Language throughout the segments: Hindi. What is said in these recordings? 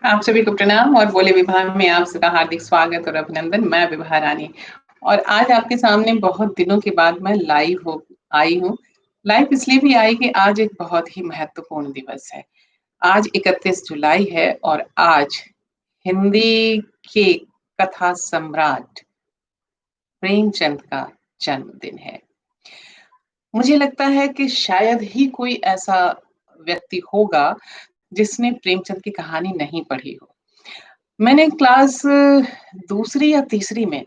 आप सभी को प्रणाम और बोले विभाग में आप सबका हार्दिक स्वागत और अभिनंदन। मैं विभा रानी और आज आपके सामने बहुत दिनों के बाद मैं लाइव हो आई हूँ। लाइव इसलिए भी आई कि आज एक बहुत ही महत्वपूर्ण दिवस है। आज 31 जुलाई है और आज हिंदी के कथा सम्राट प्रेमचंद का जन्मदिन है। मुझे लगता है कि शायद ही कोई ऐसा व्यक्ति होगा जिसने प्रेमचंद की कहानी नहीं पढ़ी हो। मैंने क्लास दूसरी या तीसरी में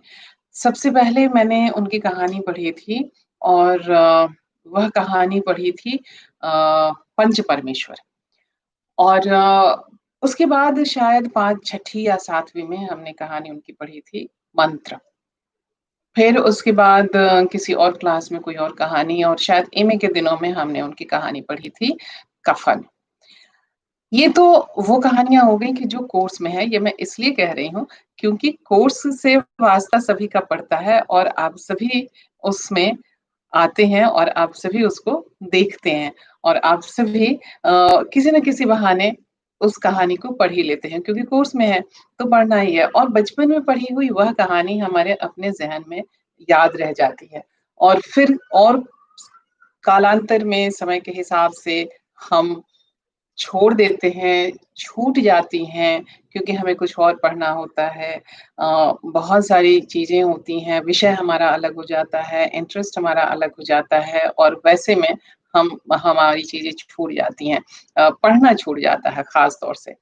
सबसे पहले मैंने उनकी कहानी पढ़ी थी और वह कहानी पढ़ी थी पंच परमेश्वर। और उसके बाद शायद 5 छठी या 7वीं में हमने कहानी उनकी पढ़ी थी मंत्र। फिर उसके बाद किसी और क्लास में कोई और कहानी और शायद एमए के दिनों में हमने उनकी कहानी पढ़ी थी कफन। ये तो वो कहानियाँ हो गई कि जो कोर्स में है, ये मैं इसलिए कह रही हूँ क्योंकि कोर्स से वास्ता सभी का पड़ता है और आप सभी उसमें आते हैं और आप सभी उसको देखते हैं और आप सभी किसी न किसी बहाने उस कहानी को पढ़ ही लेते हैं क्योंकि कोर्स में है, तो पढ़ना ही है और बचपन में पढ़ी हुई वह कहानी हमारे अपने ज़हन में याद रह जाती है और फिर और कालांतर में समय के हिसाब से हम छोड़ देते हैं, छूट जाती हैं क्योंकि हमें कुछ और पढ़ना होता है। बहुत सारी चीज़ें होती हैं, विषय हमारा अलग हो जाता है, इंटरेस्ट हमारा अलग हो जाता है और वैसे में हम हमारी चीज़ें छूट जाती हैं। पढ़ना छूट जाता है ख़ास तौर से।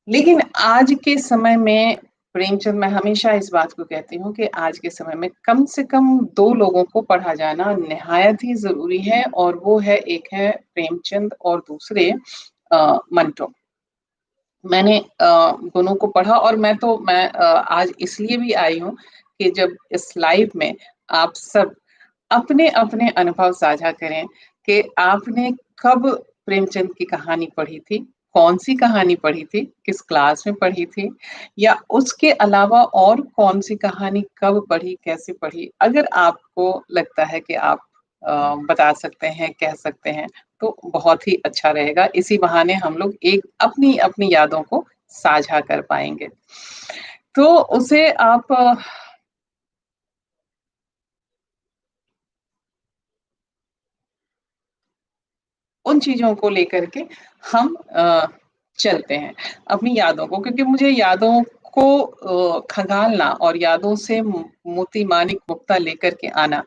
लेकिन आज के समय में प्रेमचंद मैं हमेशा इस बात को कहती हूँ कि आज के समय में कम से कम 2 लोगों को पढ़ा जाना निहायत ही ज़रूरी है और वो है एक है प्रेमचंद और दूसरे मंटो। मैंने दोनों को पढ़ा और मैं आज इसलिए भी आई हूँ कि जब इस लाइव में आप सब अपने-अपने अनुभव साझा करें कि आपने कब प्रेमचंद की कहानी पढ़ी थी, कौन-सी कहानी पढ़ी थी, किस क्लास में पढ़ी थी या उसके अलावा और कौन-सी कहानी कब पढ़ी, कैसे पढ़ी? अगर आपको लगता है कि आप बता सकते हैं, कह सकते हैं, तो बहुत ही अच्छा रहेगा। इसी बहाने हम लोग एक अपनी-अपनी यादों को साझा कर पाएँगे। तो उसे आप उन चीज़ों को लेकर के हम चलते हैं, अपनी यादों को क्योंकि मुझे यादों को खंगालना और यादों से मोती माणिक मुक्ता लेकर के आना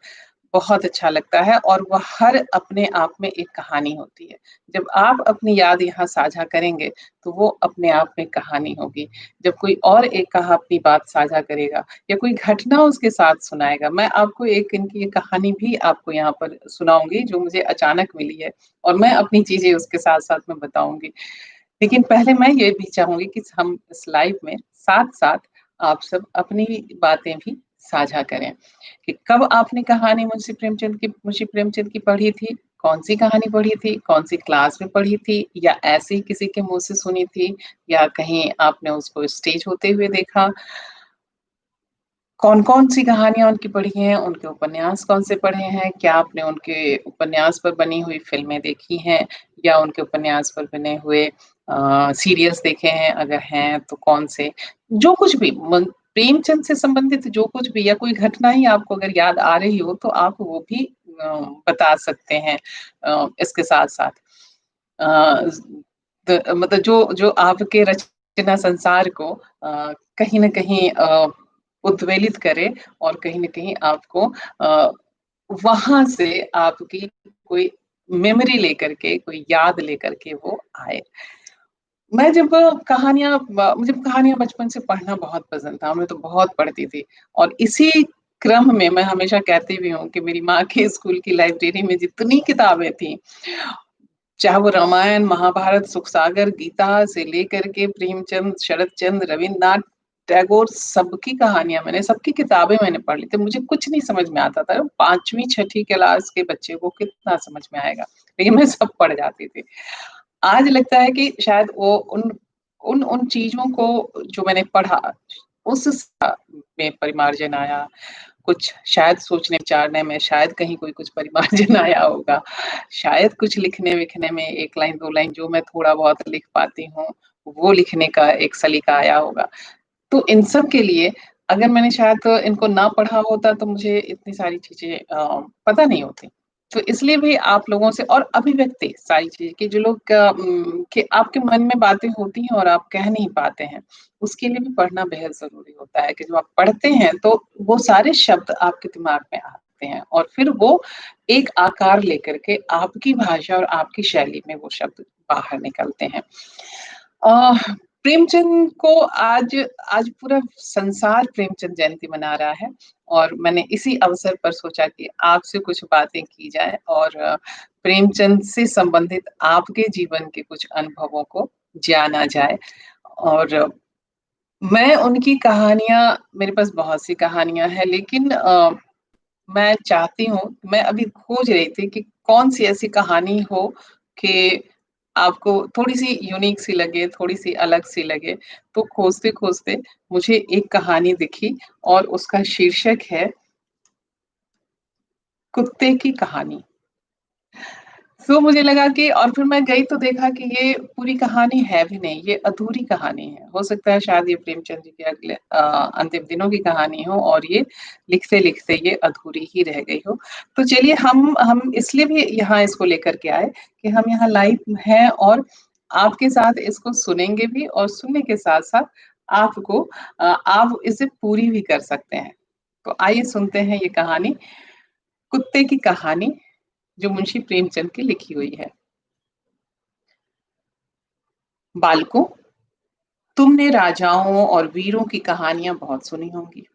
बहुत अच्छा लगता है और वह हर अपने आप में एक कहानी होती है। जब आप अपनी याद यहाँ साझा करेंगे, तो वो अपने आप में कहानी होगी। जब कोई और एक कहा अपनी बात साझा करेगा या कोई घटना उसके साथ सुनाएगा, मैं आपको एक इनकी एक कहानी भी आपको यहाँ पर सुनाऊँगी जो मुझे अचानक मिली है और मैं अपनी चीज़ें उसके साथ-साथ में बताऊँगी। लेकिन पहले मैं ये भी चाहूँगी कि हम इस लाइव में साथ-साथ आप सब अपनी बातें भी साझा करें, कि कब आपने कहानी मुंशी प्रेमचंद की पढ़ी थी, कौन-सी कहानी पढ़ी थी, कौन-सी क्लास में पढ़ी थी या ऐसे ही किसी के मुँह से सुनी थी या कहीं आपने उसको स्टेज होते हुए देखा? कौन-कौन सी कहानियाँ उनकी पढ़ी हैं, उनके उपन्यास कौन से पढ़े हैं, क्या आपने उनके उपन्यास पर बनी हुई फ़िल्में देखी हैं या उनके उपन्यास पर बने हुए सीरियल्स देखे हैं, अगर हैं तो कौन से? जो कुछ भी प्रेमचंद से संबंधित जो कुछ भी या कोई घटना ही आपको अगर याद आ रही हो, तो आप वो भी बता सकते हैं इसके साथ-साथ। अ, मतलब जो जो आपके रचना संसार को कहीं न कहीं उद्वेलित करे और कहीं न कहीं आपको वहाँ से आपकी कोई मेमोरी लेकर के, कोई याद लेकर के वो आए। मैं जब कहानियाँ ब मुझे कहानियाँ बचपन से पढ़ना बहुत पसंद था, मैं तो बहुत पढ़ती थी और इसी क्रम में मैं हमेशा कहती भी हूँ कि मेरी माँ के स्कूल की लाइब्रेरी में जितनी किताबें थी, चाहे वो रामायण, महाभारत, सुखसागर, गीता से लेकर के प्रेमचंद, शरतचंद्र, रवीन्द्रनाथ टैगोर सबकी कहानियाँ मैंने सबकी किताबें मैंने पढ़ ली थी। मुझे कुछ नहीं समझ में आता था। 5वीं छठी क्लास के बच्चे को कितना समझ में आएगा? लेकिन मैं सब पढ़ जाती थी। आज लगता है कि शायद वो उन उन उन चीज़ों को जो मैंने पढ़ा, उस में परिमार्जन आया। कुछ शायद सोचने-विचारने में शायद कहीं कोई कुछ परिमार्जन आया होगा। शायद कुछ लिखने-विखने में 1 लाइन 2 लाइन जो मैं थोड़ा बहुत लिख पाती हूँ, वो लिखने का एक सलीका आया होगा। तो इन सब के लिए अगर मैंने शायद इनको ना पढ़ा होता तो मुझे इतनी सारी चीज़ें पता नहीं होती। तो इसलिए भी आप लोगों से और अभिव्यक्ति सारी चीज़ की जो लोग कि आपके मन में बातें होती हैं और आप कह नहीं पाते हैं, उसके लिए भी पढ़ना बेहद ज़रूरी होता है कि जब आप पढ़ते हैं तो वो सारे शब्द आपके दिमाग में आते हैं और फिर वो एक आकार लेकर के आपकी भाषा और आपकी शैली में वो शब्द बाहर निकलते हैं। अ, प्रेमचंद को आज आज पूरा संसार प्रेमचंद जयंती मना रहा है और मैंने इसी अवसर पर सोचा कि आपसे कुछ बातें की जाए और प्रेमचंद से संबंधित आपके जीवन के कुछ अनुभवों को जाना जाए और मैं उनकी कहानियाँ मेरे पास बहुत सी कहानियाँ हैं लेकिन मैं चाहती हूँ मैं अभी खोज रही थी कि कौन-सी ऐसी कहानी हो कि आपको थोड़ी-सी यूनिक सी लगे, थोड़ी-सी अलग सी लगे। तो खोजते-खोजते मुझे एक कहानी दिखी और उसका शीर्षक है कुत्ते की कहानी। तो मुझे लगा कि और फिर मैं गई तो देखा कि ये पूरी कहानी है भी नहीं, ये अधूरी कहानी है। हो सकता है शायद ये प्रेमचंद जी के अगले अंतिम दिनों की कहानी हो और ये लिखते-लिखते ये अधूरी ही रह गई हो। तो चलिए हम इसलिए भी यहाँ इसको लेकर के आए कि हम यहाँ लाइव हैं और आपके साथ इसको सुनेंगे भी और सुनने के साथ-साथ आपको आप इसे पूरी भी कर सकते हैं। तो आइए सुनते हैं ये कहानी, कुत्ते की कहानी जो मुंशी प्रेमचंद की लिखी हुई है। बालकों, तुमने राजाओं और वीरों की कहानियां बहुत सुनी होंगी,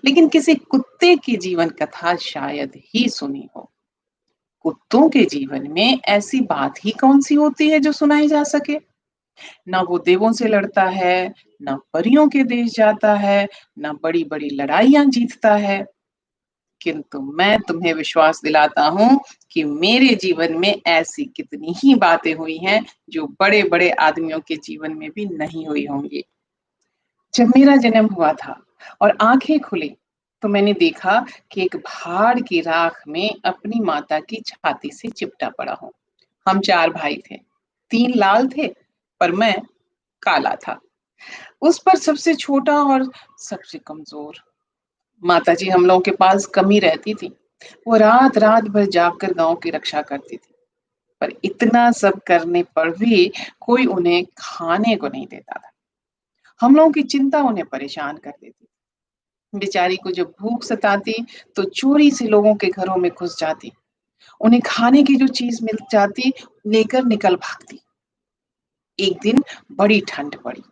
लेकिन किसी कुत्ते की जीवन कथा शायद ही सुनी हो। कुत्तों के जीवन में ऐसी बात ही कौन सी होती है जो सुनाई जा सके? ना वो देवों से लड़ता है, ना परियों के देश जाता है, ना बड़ी-बड़ी लड़ाइयां जीतता है। किंतु मैं तुम्हें विश्वास दिलाता हूँ कि मेरे जीवन में ऐसी कितनी ही बातें हुई हैं जो बड़े-बड़े आदमियों के जीवन में भी नहीं हुई होंगी। जब मेरा जन्म हुआ था और आंखें खुली तो मैंने देखा कि एक भाड़ की राख में अपनी माता की छाती से चिपटा पड़ा हूँ। हम 4 भाई थे। 3 लाल थे पर मैं काला था। उस पर सबसे छोटा और सबसे कमजोर। माताजी हम लोगों के पास कम ही रहती थी। वो रात-रात भर जागकर गाँव की रक्षा करती थी। पर इतना सब करने पर भी कोई उन्हें खाने को नहीं देता था। हम लोगों की चिंता उन्हें परेशान कर देती। बेचारी को जब भूख सताती तो चोरी से लोगों के घरों में घुस जाती। उन्हें खाने की जो चीज़ मिल जाती लेकर निकल भागती। एक दिन बड़ी ठंड पड़ी,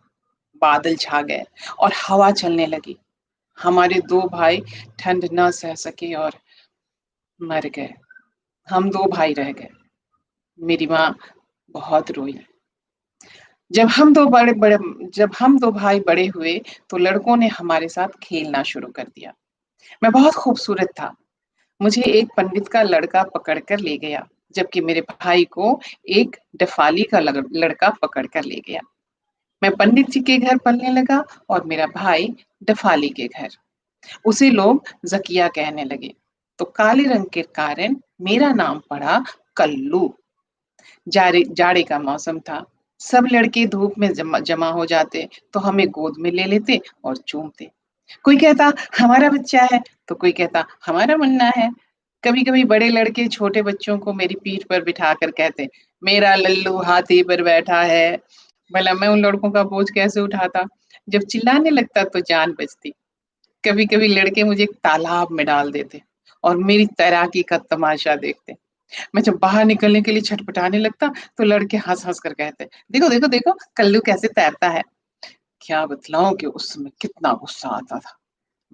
बादल छा गए और हवा चलने लगी। हमारे 2 भाई ठंड न सह सके और मर गए। हम 2 भाई रह गए। मेरी माँ बहुत रोई। जब हम 2 बड़े-बड़े जब हम 2 भाई बड़े हुए, तो लड़कों ने हमारे साथ खेलना शुरू कर दिया। मैं बहुत खूबसूरत था। मुझे एक पंडित का लड़का पकड़ कर ले गया, जबकि मेरे भाई को एक डफाली का लड़का पकड़ कर ले गया। मैं पंडित जी के घर पलने लगा और मेरा भाई डफाली के घर। उसे लोग ज़किया कहने लगे, तो काले रंग के कारण मेरा नाम पड़ा कल्लू। जाड़े का मौसम था। सब लड़के धूप में जमा हो जाते, तो हमें गोद में ले लेते और चूमते। कोई कहता हमारा बच्चा है, तो कोई कहता हमारा मुन्ना है। कभी-कभी बड़े लड़के छोटे बच्चों को मेरी पीठ पर बिठाकर कहते, मेरा लल्लू हाथी पर बैठा है। भला मैं उन लड़कों का बोझ कैसे उठाता? जब चिल्लाने लगता तो जान बचती। कभी-कभी लड़के मुझे एक तालाब में डाल देते और मेरी तैराकी का तमाशा देखते। मैं जब बाहर निकलने के लिए छटपटाने लगता, तो लड़के हँस-हँस कर कहते, "देखो, देखो, देखो, कल्लू कैसे तैरता है।" क्या बतलाऊँ कि उस समय कितना गुस्सा आता था।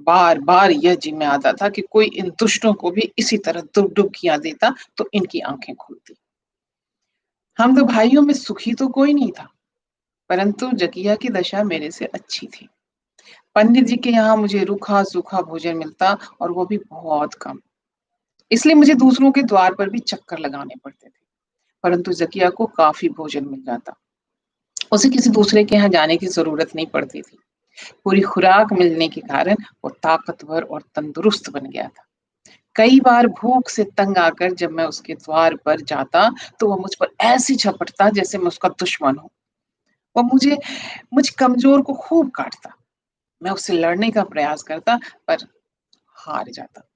बार-बार यह जी में आता था कि कोई इन दुष्टों को भी इसी तरह डुबकियाँ देता, तो इनकी आँखें खुलती। हम 2 भाइयों में सुखी तो कोई नहीं था, परंतु जकिया की दशा मेरे से अच्छी थी। पंडित जी के यहाँ मुझे रूखा-सूखा भोजन मिलता और वो भी बहुत कम। इसलिए मुझे दूसरों के द्वार पर भी चक्कर लगाने पड़ते थे। परंतु ज़किया को काफ़ी भोजन मिल जाता। उसे किसी दूसरे के यहाँ जाने की ज़रूरत नहीं पड़ती थी। पूरी खुराक मिलने के कारण वो ताकतवर और तंदुरुस्त बन गया था। कई बार भूख से तंग आकर जब मैं उसके द्वार पर जाता, तो वो मुझ पर ऐसे झपटता जैसे मैं उसका दुश्मन हूँ। वो मुझ कमज़ोर को खूब काटता। मैं उससे लड़ने का प्रयास करता, पर हार जाता।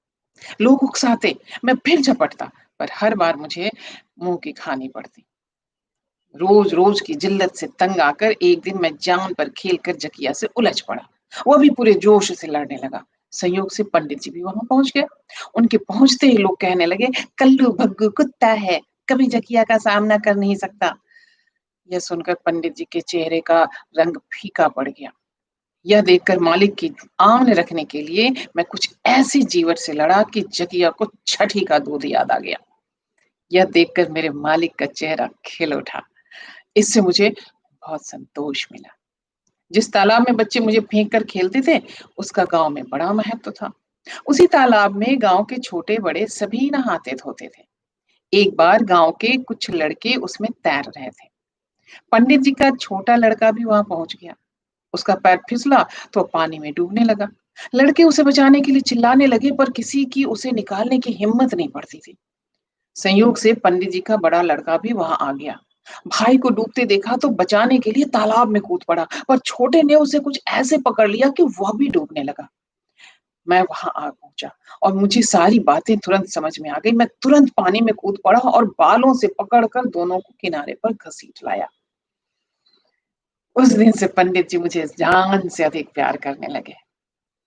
लोग उकसाते, मैं फिर झपटता, पर हर बार मुझे मुँह की खानी पड़ती। रोज-रोज की जिल्लत से तंग आकर एक दिन मैं जान पर खेलकर जकिया से उलझ पड़ा। वो भी पूरे जोश से लड़ने लगा। संयोग से पंडित जी भी वहाँ पहुँच गए। उनके पहुँचते ही लोग कहने लगे, "कल्लू भग्गू कुत्ता है, कभी जकिया का सामना कर नहीं सकता।" यह सुनकर पंडित जी के चेहरे का रंग फीका पड़ गया। यह देखकर मालिक की आन रखने के लिए मैं कुछ ऐसी जीवट से लड़ा कि जकिया को छठी का दूध याद आ गया। यह देखकर मेरे मालिक का चेहरा खिल उठा। इससे मुझे बहुत संतोष मिला। जिस तालाब में बच्चे मुझे फेंक कर खेलते थे, उसका गाँव में बड़ा महत्व था। उसी तालाब में गाँव के छोटे-बड़े सभी नहाते-धोते थे। एक बार गाँव के कुछ लड़के उसमें तैर रहे थे। पंडित जी का छोटा लड़का भी वहाँ पहुँच गया। उसका पैर फिसला तो पानी में डूबने लगा। लड़के उसे बचाने के लिए चिल्लाने लगे, पर किसी की उसे निकालने की हिम्मत नहीं पड़ती थी। संयोग से पंडित जी का बड़ा लड़का भी वहां आ गया। भाई को डूबते देखा तो बचाने के लिए तालाब में कूद पड़ा, पर छोटे ने उसे कुछ ऐसे पकड़ लिया कि वह भी डूबने लगा। मैं वहां आ पहुंचा और मुझे सारी बातें तुरंत समझ में आ गई। मैं तुरंत पानी में कूद पड़ा और बालों से पकड़कर दोनों को किनारे पर घसीट लाया। उस दिन से पंडित जी मुझे जान से अधिक प्यार करने लगे।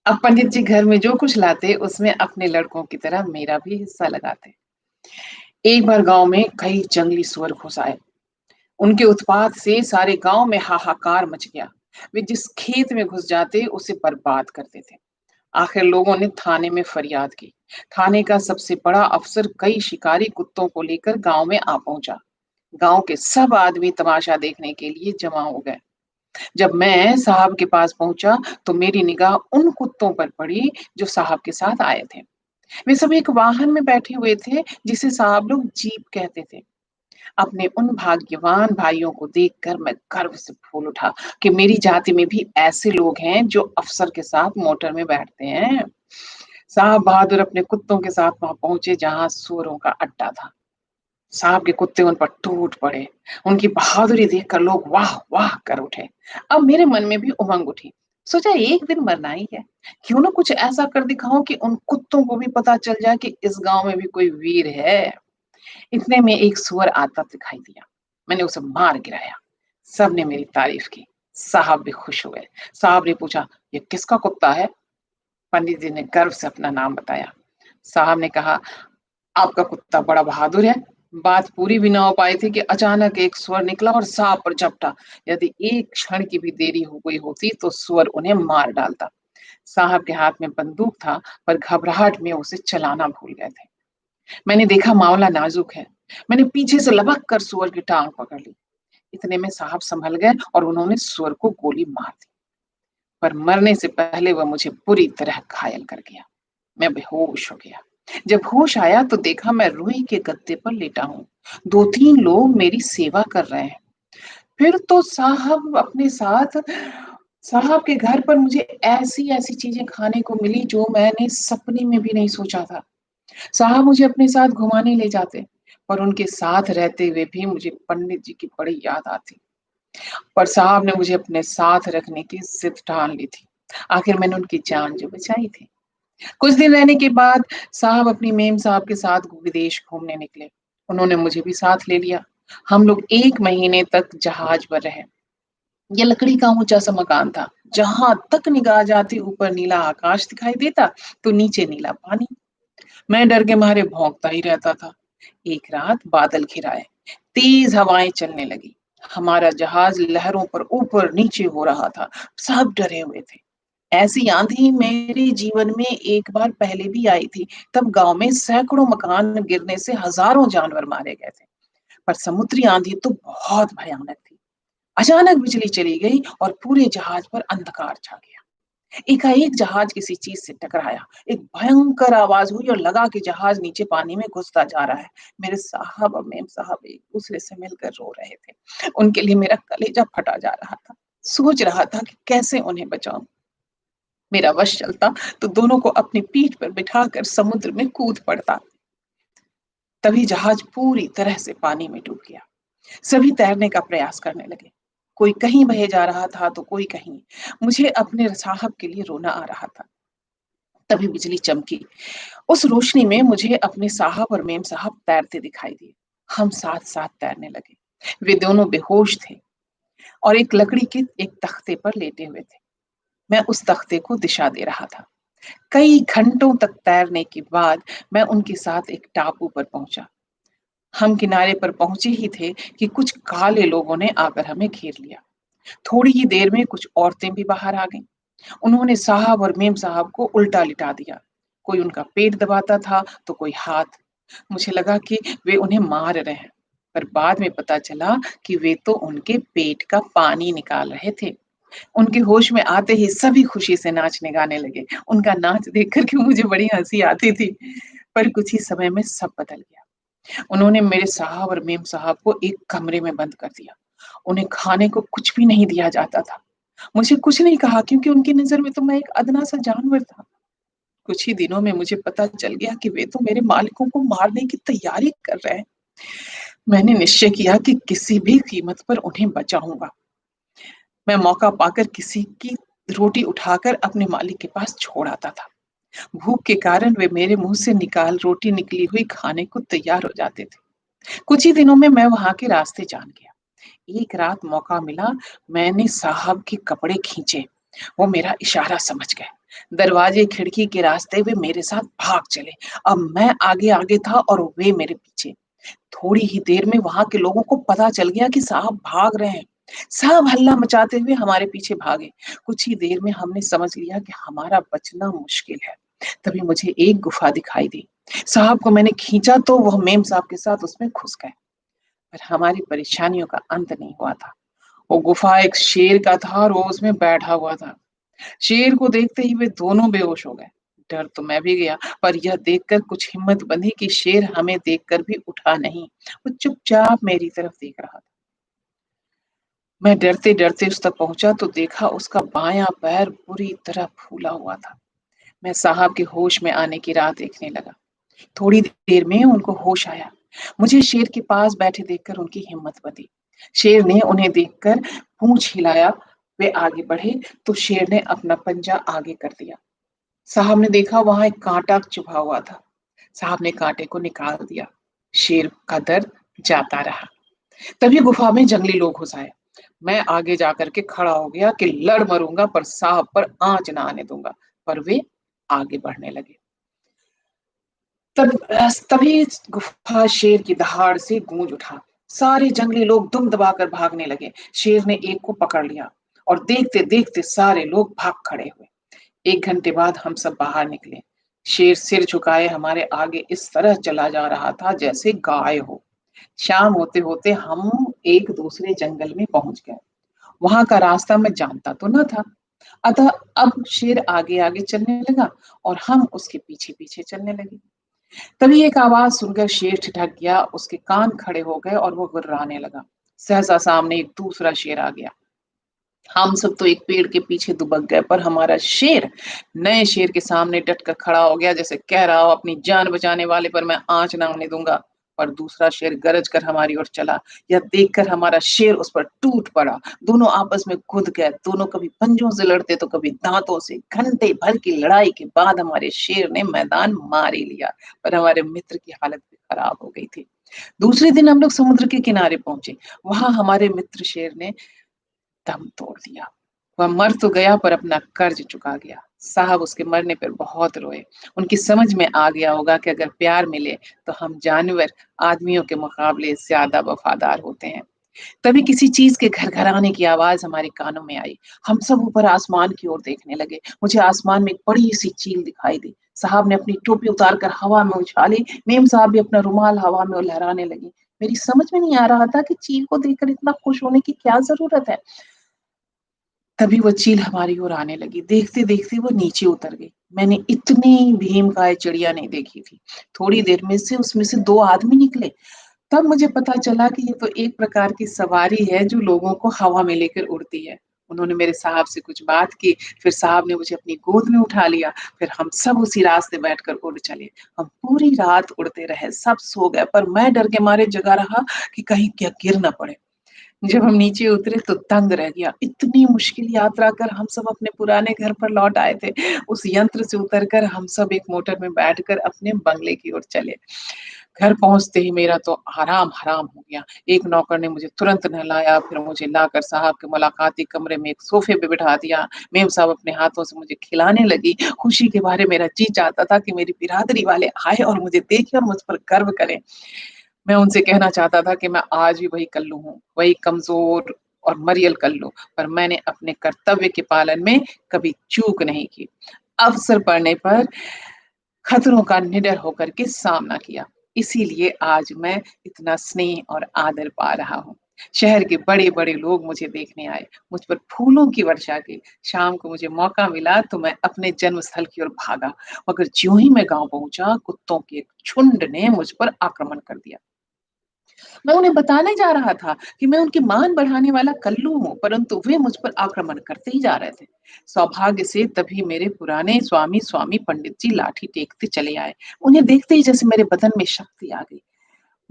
अब पंडित जी घर में जो कुछ लाते उसमें अपने लड़कों की तरह मेरा भी हिस्सा लगाते। एक बार गांव में कई जंगली सुअर घुस आए। उनके उत्पात से सारे गांव में हाहाकार मच गया। वे जिस खेत में घुस जाते उसे बर्बाद कर देते। आखिर लोगों ने थाने में फरियाद की। थाने का सबसे बड़ा अफसर कई शिकारी कुत्तों को लेकर गांव में आ पहुंचा। गांव के सब आदमी तमाशा देखने के लिए जमा हो गए। जब मैं साहब के पास पहुंचा तो मेरी निगाह उन कुत्तों पर पड़ी जो साहब के साथ आए थे। वे सब एक वाहन में बैठे हुए थे जिसे साहब लोग जीप कहते थे। अपने उन भाग्यवान भाइयों को देखकर मैं गर्व से फूल उठा कि मेरी जाति में भी ऐसे लोग हैं जो अफसर के साथ मोटर में बैठते हैं। साहब बहादुर अपने कुत्तों के साथ वहां पहुंचे जहां सुअरों का अड्डा था। साहब के कुत्ते उन पर टूट पड़े। उनकी बहादुरी देखकर लोग वाह वाह कर उठे। अब मेरे मन में भी उमंग उठी। सोचा एक दिन मरना ही है, क्यों ना कुछ ऐसा कर दिखाऊं कि उन कुत्तों को भी पता चल जाए कि इस गांव में भी कोई वीर है। इतने में एक सुअर आता दिखाई दिया। मैंने उसे मार गिराया। सबने मेरी तारीफ की। साहब भी खुश हुए। साहब ने पूछा, ये किसका कुत्ता है? पंडित जी ने गर्व से अपना नाम बताया। साहब ने कहा, आपका कुत्ता बड़ा बहादुर है। बात पूरी भी ना हो पाई थी कि अचानक एक सुअर निकला और सांप पर झपटा। यदि एक क्षण की भी देरी हो गई होती तो सुअर उन्हें मार डालता। साहब के हाथ में बंदूक था, पर घबराहट में उसे चलाना भूल गए थे। मैंने देखा मामला नाजुक है। मैंने पीछे से लपक कर सुअर की टांग पकड़ ली। इतने में साहब संभल गए और उन्होंने सुअर को गोली मार दी। पर मरने से पहले वह मुझे बुरी तरह घायल कर गया। मैं बेहोश हो गया। जब होश आया तो देखा मैं रूई के गद्दे पर लेटा हूँ। 2-3 लोग मेरी सेवा कर रहे हैं। फिर तो साहब के घर पर मुझे ऐसी-ऐसी चीजें खाने को मिली जो मैंने सपने में भी नहीं सोचा था। साहब मुझे अपने साथ घुमाने ले जाते, पर उनके साथ रहते हुए भी मुझे पंडित जी की बड़ी याद आती। पर साहब ने मुझे अपने साथ रखने की जिद ठान ली थी। आखिर मैंने उनकी जान जो बचाई थी। कुछ दिन रहने के बाद साहब अपनी मेम साहब के साथ विदेश घूमने निकले। उन्होंने मुझे भी साथ ले लिया। हम लोग 1 महीने तक जहाज पर रहे। ये लकड़ी का ऊंचा सा मकान था। जहां तक निगाह जाती ऊपर नीला आकाश दिखाई देता तो नीचे नीला पानी। मैं डर के मारे भौंकता ही रहता था। एक रात बादल घिर आए, तेज हवाएं चलने लगी। हमारा जहाज लहरों पर ऊपर नीचे हो रहा था। सब डरे हुए थे। ऐसी आंधी मेरे जीवन में एक बार पहले भी आई थी। तब गांव में सैकड़ों मकान गिरने से हजारों जानवर मारे गए थे। पर समुद्री आंधी तो बहुत भयानक थी। अचानक बिजली चली गई और पूरे जहाज पर अंधकार छा गया। एकाएक जहाज किसी चीज से टकराया। एक भयंकर आवाज हुई और लगा कि जहाज नीचे पानी में घुसता जा रहा है। मेरे साहब और मेम साहब एक दूसरे से मिलकर रो रहे थे। उनके लिए मेरा कलेजा फटा जा रहा था। सोच रहा था कि कैसे उन्हें बचाऊं। मेरा वश चलता तो दोनों को अपनी पीठ पर बिठाकर समुद्र में कूद पड़ता। तभी जहाज पूरी तरह से पानी में डूब गया। सभी तैरने का प्रयास करने लगे। कोई कहीं बहे जा रहा था तो कोई कहीं। मुझे अपने साहब के लिए रोना आ रहा था। तभी बिजली चमकी। उस रोशनी में मुझे अपने साहब और मेम साहब तैरते दिखाई दिए। हम साथ-साथ तैरने लगे। वे दोनों बेहोश थे और एक लकड़ी के एक तख्ते पर लेटे हुए थे। मैं उस तख्ते को दिशा दे रहा था। कई घंटों तक तैरने के बाद मैं उनके साथ एक टापू पर पहुंचा। हम किनारे पर पहुंचे ही थे कि कुछ काले लोगों ने आकर हमें घेर लिया। थोड़ी ही देर में कुछ औरतें भी बाहर आ गईं। उन्होंने साहब और मेम साहब को उल्टा लिटा दिया। कोई उनका पेट दबाता था तो कोई हाथ। मुझे लगा कि वे उन्हें मार रहे हैं, पर बाद में पता चला कि वे तो उनके पेट का पानी निकाल रहे थे। उनके होश में आते ही सभी खुशी से नाचने गाने लगे। उनका नाच देख कर के मुझे बड़ी हँसी आती थी, पर कुछ ही समय में सब बदल गया। उन्होंने मेरे साहब और मेम साहब को एक कमरे में बंद कर दिया। उन्हें खाने को कुछ भी नहीं दिया जाता था। मुझे कुछ नहीं कहा क्योंकि उनकी नज़र में तो मैं एक अदना सा जानवर था। कुछ ही दिनों में मुझे पता चल गया कि वे तो मेरे मालिकों को मारने की तैयारी कर रहे हैं। मैंने निश्चय किया कि किसी भी कीमत पर उन्हें बचाऊँगा। मैं मौका पाकर किसी की रोटी उठाकर अपने मालिक के पास छोड़ आता था। भूख के कारण वे मेरे मुँह से रोटी निकली हुई खाने को तैयार हो जाते थे। कुछ ही दिनों में मैं वहाँ के रास्ते जान गया। एक रात मौका मिला, मैंने साहब के कपड़े खींचे। वो मेरा इशारा समझ गए। दरवाजे खिड़की के रास्ते वे मेरे साथ भाग चले। अब मैं आगे-आगे था और वे मेरे पीछे। थोड़ी ही देर में वहाँ के लोगों को पता चल गया कि साहब भाग रहे हैं। सब हल्ला मचाते हुए हमारे पीछे भागे। कुछ ही देर में हमने समझ लिया कि हमारा बचना मुश्किल है। तभी मुझे एक गुफा दिखाई दी। साहब को मैंने खींचा तो वह मेम साहब के साथ उसमें घुस गए। पर हमारी परेशानियों का अंत नहीं हुआ था। वो गुफा एक शेर का था और वो उसमें बैठा हुआ था। शेर को देखते ही वे दोनों बेहोश हो गए। डर तो मैं भी गया, पर यह देखकर कुछ हिम्मत बंधी कि शेर हमें देखकर भी उठा नहीं। वो चुपचाप मेरी तरफ देख रहा था। मैं डरते-डरते उस तक पहुँचा तो देखा उसका बायाँ पैर पूरी तरह फूला हुआ था। मैं साहब के होश में आने की राह देखने लगा। थोड़ी देर में उनको होश आया। मुझे शेर के पास बैठे देखकर उनकी हिम्मत बंधी। शेर ने उन्हें देखकर पूंछ हिलाया। वे आगे बढ़े तो शेर ने अपना पंजा आगे कर दिया। साहब ने देखा वहां एक कांटा चुभा हुआ था। साहब ने कांटे को निकाल दिया। शेर का दर्द जाता रहा। तभी गुफा में जंगली लोग घुस आए। मैं आगे जाकर के खड़ा हो गया कि लड़ मरूंगा पर साहब पर आंच ना आने दूंगा। पर वे आगे बढ़ने लगे। तभी गुफा शेर की दहाड़ से गूंज उठा। सारे जंगली लोग दुम दबाकर भागने लगे। शेर ने एक को पकड़ लिया और देखते देखते सारे लोग भाग खड़े हुए। 1 घंटे बाद हम सब बाहर निकले। शेर सिर झुकाए हमारे आगे इस तरह चला जा रहा था जैसे गाय हो। शाम होते होते हम एक दूसरे जंगल में पहुंच गए। वहां का रास्ता मैं जानता तो न था, अतः अब शेर आगे आगे चलने लगा और हम उसके पीछे पीछे चलने लगे। तभी एक आवाज सुनकर शेर ठिठक गया, उसके कान खड़े हो गए और वो गुर्राने लगा। सहसा सामने एक दूसरा शेर आ गया। हम सब तो एक पेड़ के पीछे दुबक गए, पर हमारा शेर नए शेर के सामने डट कर खड़ा हो गया, जैसे कह रहा हो अपनी जान बचाने वाले पर मैं आंच ना आने दूंगा। पर दूसरा शेर गरज कर हमारी ओर चला। यह देखकर हमारा शेर उस पर टूट पड़ा। दोनों आपस में कूद गए। दोनों कभी पंजों से लड़ते तो कभी दांतों से। घंटे भर की लड़ाई के बाद हमारे शेर ने मैदान मार ही लिया, पर हमारे मित्र की हालत भी खराब हो गई थी। दूसरे दिन हम लोग समुद्र के किनारे पहुंचे। वहां हमारे मित्र शेर ने दम तोड़ दिया। वह मर तो गया पर अपना कर्ज चुका गया। साहब उसके मरने पर बहुत रोए। उनकी समझ में आ गया होगा कि अगर प्यार मिले तो हम जानवर आदमियों के मुकाबले ज़्यादा वफादार होते हैं। तभी किसी चीज़ के घरघराने की आवाज़ हमारे कानों में आई। हम सब ऊपर आसमान की ओर देखने लगे। मुझे आसमान में एक बड़ी-सी चील दिखाई दी। साहब ने अपनी टोपी उतार कर हवा में उछाली। मेम साहब भी अपना रुमाल हवा में लहराने लगी। मेरी समझ में नहीं आ रहा था कि चील को देखकर इतना खुश होने की क्या ज़रूरत है। तभी वो चील हमारी ओर आने लगी। देखते-देखते वो नीचे उतर गई। मैंने इतनी भीमकाय चिड़िया नहीं देखी थी। थोड़ी देर में से उसमें से 2 आदमी निकले। तब मुझे पता चला कि ये तो एक प्रकार की सवारी है जो लोगों को हवा में लेकर उड़ती है। उन्होंने मेरे साहब से कुछ बात की, फिर साहब ने मुझे अपनी गोद में उठा लिया, फिर हम सब उसी रास्ते बैठकर उड़ चले। हम पूरी रात उड़ते रहे, सब सो गए पर मैं डर के मारे जगा रहा कि कहीं क्या गिर ना पड़े। जब हम नीचे उतरे तो दंग रह गया। इतनी मुश्किल यात्रा कर हम सब अपने पुराने घर पर लौट आए थे। उस यंत्र से उतरकर हम सब एक मोटर में बैठकर अपने बंगले की ओर चले। घर पहुँचते ही मेरा तो आराम हराम हो गया। एक नौकर ने मुझे तुरंत नहलाया, फिर मुझे लाकर साहब के मुलाकाती कमरे में एक सोफ़े पे बिठा दिया। मेम साहब अपने हाथों से मुझे खिलाने लगी। खुशी के मारे मेरा जी चाहता था कि मेरी बिरादरी वाले आएँ और मुझे देखें और मुझ पर गर्व करें। मैं उनसे कहना चाहता था कि मैं आज भी वही कल्लू हूँ, वही कमज़ोर और मरियल कल्लू, पर मैंने अपने कर्तव्य के पालन में कभी चूक नहीं की। अवसर पड़ने पर खतरों का निडर होकर के सामना किया। इसीलिए आज मैं इतना स्नेह और आदर पा रहा हूँ। शहर के बड़े-बड़े लोग मुझे देखने आए, मुझ पर फूलों की वर्षा की। शाम को मुझे मौका मिला तो मैं अपने जन्म स्थल की ओर भागा, मगर ज्यों ही मैं गाँव पहुँचा, कुत्तों के एक झुंड ने मुझ पर आक्रमण कर दिया। मैं उन्हें बताने जा रहा था कि मैं उनकी मान बढ़ाने वाला कल्लू हूँ, परंतु वे मुझ पर आक्रमण करते ही जा रहे थे। सौभाग्य से तभी मेरे पुराने स्वामी पंडित जी लाठी टेकते चले आए। उन्हें देखते ही जैसे मेरे बदन में शक्ति आ गई।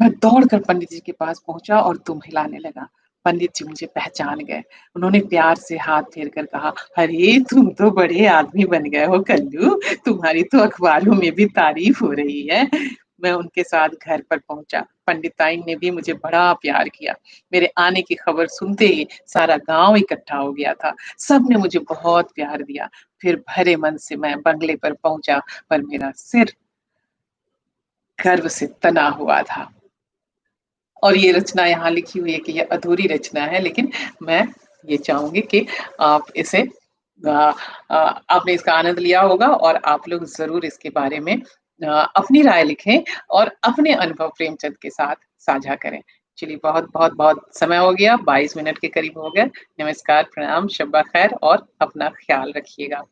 मैं दौड़कर पंडित जी के पास पहुँचा और दुम हिलाने लगा। पंडित जी मुझे पहचान गए। उन्होंने प्यार से हाथ फेर कर कहा, "अरे! तुम तो बड़े आदमी बन गए हो कल्लू, तुम्हारी तो अखबारों में भी तारीफ़ हो रही है।" मैं उनके साथ घर पर पहुँचा। पंडिताइन ने भी मुझे बड़ा प्यार किया। मेरे आने की खबर सुनते ही सारा गाँव इकट्ठा हो गया था। सबने मुझे बहुत प्यार दिया। फिर भरे मन से मैं बंगले पर पहुँचा, पर मेरा सिर गर्व से तना हुआ था। और ये रचना यहाँ लिखी हुई है कि ये अधूरी रचना है, लेकिन मैं ये चाहूँगी कि आप इसे अ आपने इसका आनंद लिया होगा और आप लोग ज़रूर इसके बारे में अपनी राय लिखें और अपने अनुभव प्रेमचंद के साथ साझा करें। चलिए बहुत समय हो गया, 22 मिनट के करीब हो गए। नमस्कार, प्रणाम, शब्बा खैर और अपना ख़्याल रखिएगा।